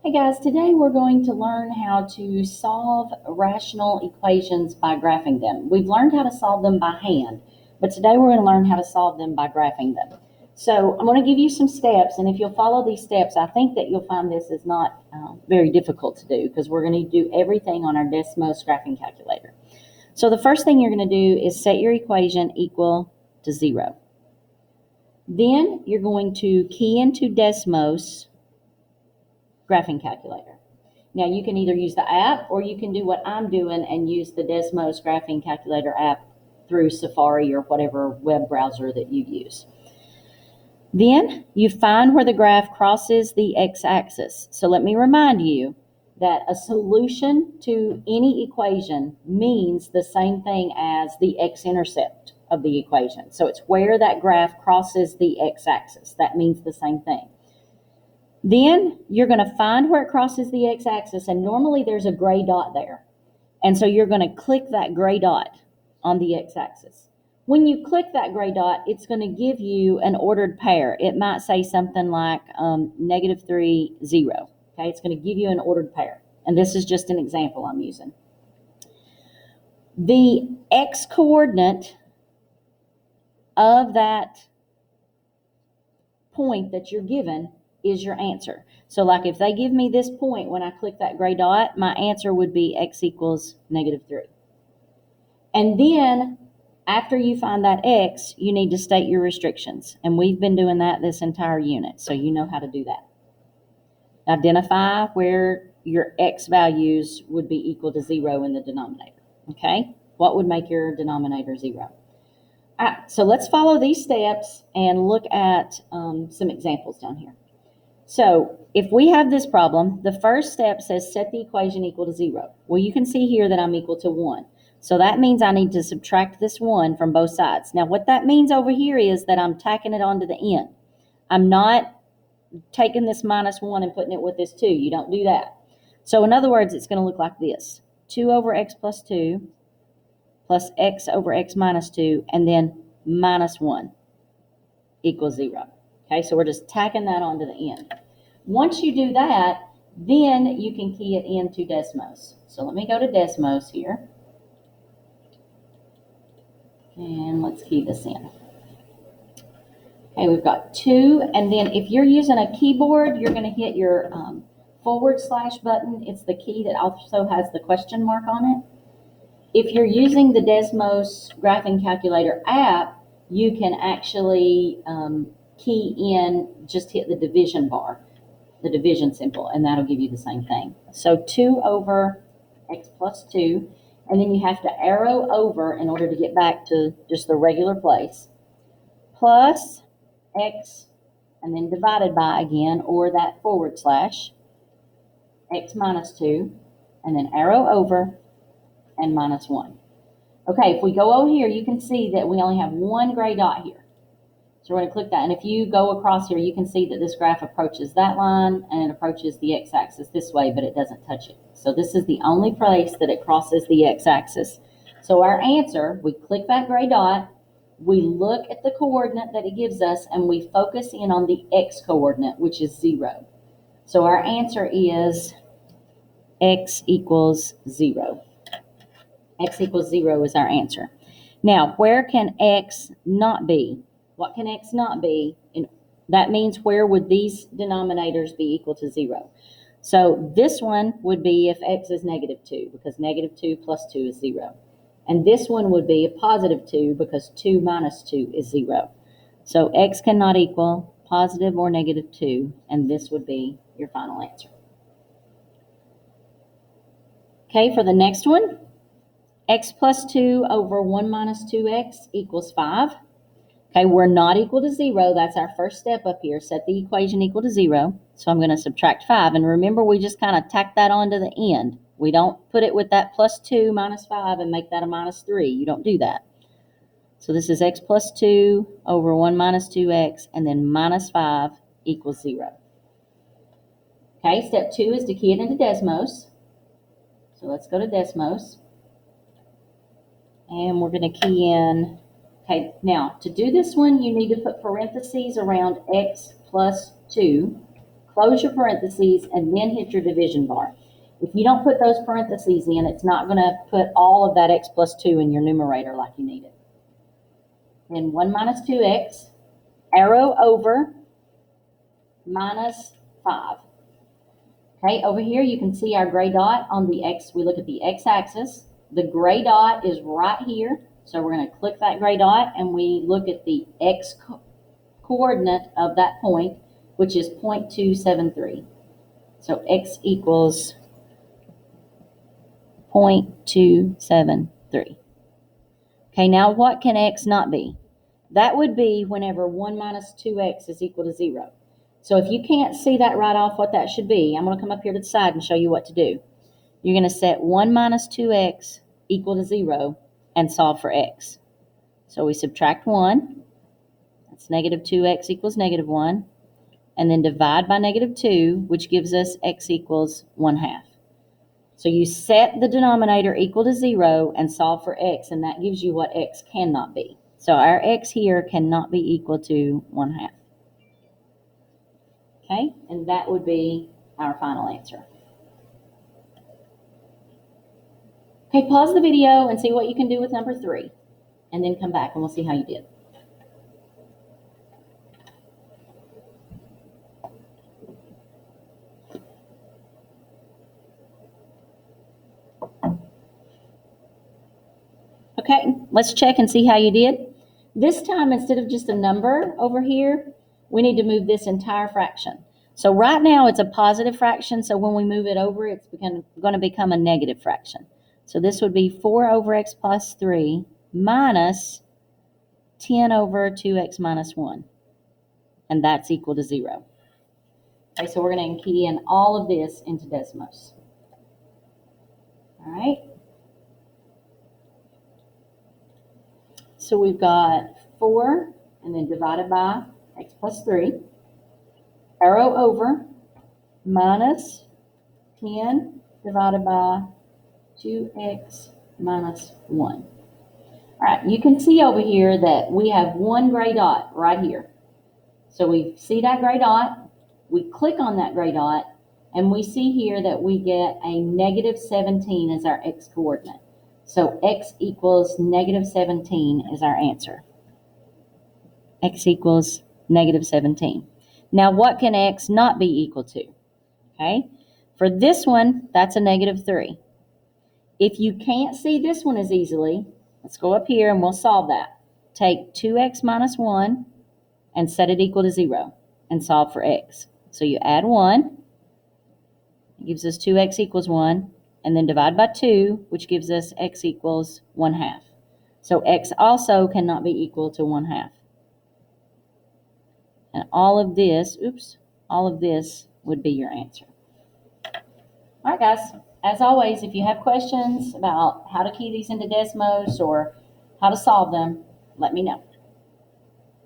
Hey guys, today we're going to learn how to solve rational equations by graphing them. We've learned how to solve them by hand, but today we're going to learn how to solve them by graphing them. So I'm going to give you some steps, and if you'll follow these steps, I think that you'll find this is not very difficult to do because we're going to do everything on our Desmos graphing calculator. So the first thing you're going to do is set your equation equal to 0. Then you're going to key into Desmos graphing calculator. Now you can either use the app or you can do what I'm doing and use the Desmos graphing calculator app through Safari or whatever web browser that you use. Then you find where the graph crosses the x-axis. So let me remind you that a solution to any equation means the same thing as the x-intercept of the equation. So it's where that graph crosses the x-axis. That means the same thing. Then you're going to find where it crosses the x-axis, and normally there's a gray dot there. And so you're going to click that gray dot on the x-axis. When you click that gray dot, it's going to give you an ordered pair. It might say something like -3, 0. Okay, it's going to give you an ordered pair. And this is just an example I'm using. The x-coordinate of that point that you're given is your answer. So like if they give me this point when I click that gray dot, my answer would be x equals -3. And then after you find that x, you need to state your restrictions. And we've been doing that this entire unit, so you know how to do that. Identify where your x values would be equal to 0 in the denominator. Okay? What would make your denominator 0? All right, so let's follow these steps and look at some examples down here. So if we have this problem, the first step says set the equation equal to 0. Well, you can see here that I'm equal to 1. So that means I need to subtract this 1 from both sides. Now, what that means over here is that I'm tacking it onto the end. I'm not taking this -1 and putting it with this 2. You don't do that. So in other words, it's going to look like this. 2 over x plus 2 plus x over x minus 2, and then -1 equals 0. Okay, so we're just tacking that onto the end. Once you do that, then you can key it into Desmos. So let me go to Desmos here. And let's key this in. Okay, we've got 2. And then if you're using a keyboard, you're going to hit your / button. It's the key that also has the question mark on it. If you're using the Desmos graphing calculator app, you can actually key in, just hit the division bar, the division symbol, and that'll give you the same thing. So 2 over x plus 2, and then you have to arrow over in order to get back to just the regular place, plus x, and then divided by again, or that / x minus 2, and then arrow over, and -1. Okay, if we go over here, you can see that we only have one gray dot here. So we're going to click that. And if you go across here, you can see that this graph approaches that line and it approaches the x-axis this way, but it doesn't touch it. So this is the only place that it crosses the x-axis. So our answer, we click that gray dot, we look at the coordinate that it gives us, and we focus in on the x-coordinate, which is 0. So our answer is x equals 0. X equals 0 is our answer. Now, where can x not be? What can x not be? And that means where would these denominators be equal to 0? So this one would be if x is -2, because -2 plus 2 is 0. And this one would be a +2 because 2 minus 2 is 0. So x cannot equal positive or -2, and this would be your final answer. Okay, for the next one, x plus 2 over 1 minus 2x equals 5. Okay, we're not equal to 0. That's our first step up here. Set the equation equal to 0. So I'm going to subtract 5. And remember, we just kind of tack that onto the end. We don't put it with that +2 minus 5 and make that a -3. You don't do that. So this is x plus 2 over 1 minus 2x, and then -5 equals 0. Okay, step 2 is to key it into Desmos. So let's go to Desmos. And we're going to key in. Okay, now to do this one, you need to put parentheses around x plus 2 close your parentheses, and then hit your division bar. If you don't put those parentheses in, it's not going to put all of that x plus 2 in your numerator like you need it. Then 1 minus 2x, arrow over, minus 5. Okay, over here you can see our gray dot on the x. We look at the x-axis. The gray dot is right here. So we're going to click that gray dot and we look at the x coordinate of that point, which is 0.273. So x equals 0.273. Okay, now what can x not be? That would be whenever 1 minus 2x is equal to 0. So if you can't see that right off what that should be, I'm going to come up here to the side and show you what to do. You're going to set 1 minus 2x equal to 0 and solve for x. So we subtract 1. That's negative 2x equals negative 1. And then divide by negative 2, which gives us x equals 1/2. So you set the denominator equal to 0 and solve for x, and that gives you what x cannot be. So our x here cannot be equal to 1/2. Okay, and that would be our final answer. Okay, pause the video and see what you can do with number 3, and then come back and we'll see how you did. Okay, let's check and see how you did. This time, instead of just a number over here, we need to move this entire fraction. So right now it's a positive fraction, so when we move it over, it's going to become a negative fraction. So this would be 4 over x plus 3 minus 10 over 2x minus 1. And that's equal to 0. Okay, so we're going to key in all of this into Desmos. All right. So we've got 4 and then divided by x plus 3. Arrow over minus 10 divided by 2x minus 1. All right, you can see over here that we have one gray dot right here. So we see that gray dot, we click on that gray dot, and we see here that we get a negative 17 as our x coordinate. So x equals negative 17 is our answer. X equals negative 17. Now what can x not be equal to? Okay, for this one, that's a negative 3. If you can't see this one as easily, let's go up here and we'll solve that. Take 2x minus 1 and set it equal to 0 and solve for x. So you add 1, it gives us 2x equals 1, and then divide by 2, which gives us x equals 1/2. So x also cannot be equal to 1/2. And all of this would be your answer. All right, guys. As always, if you have questions about how to key these into Desmos or how to solve them, let me know.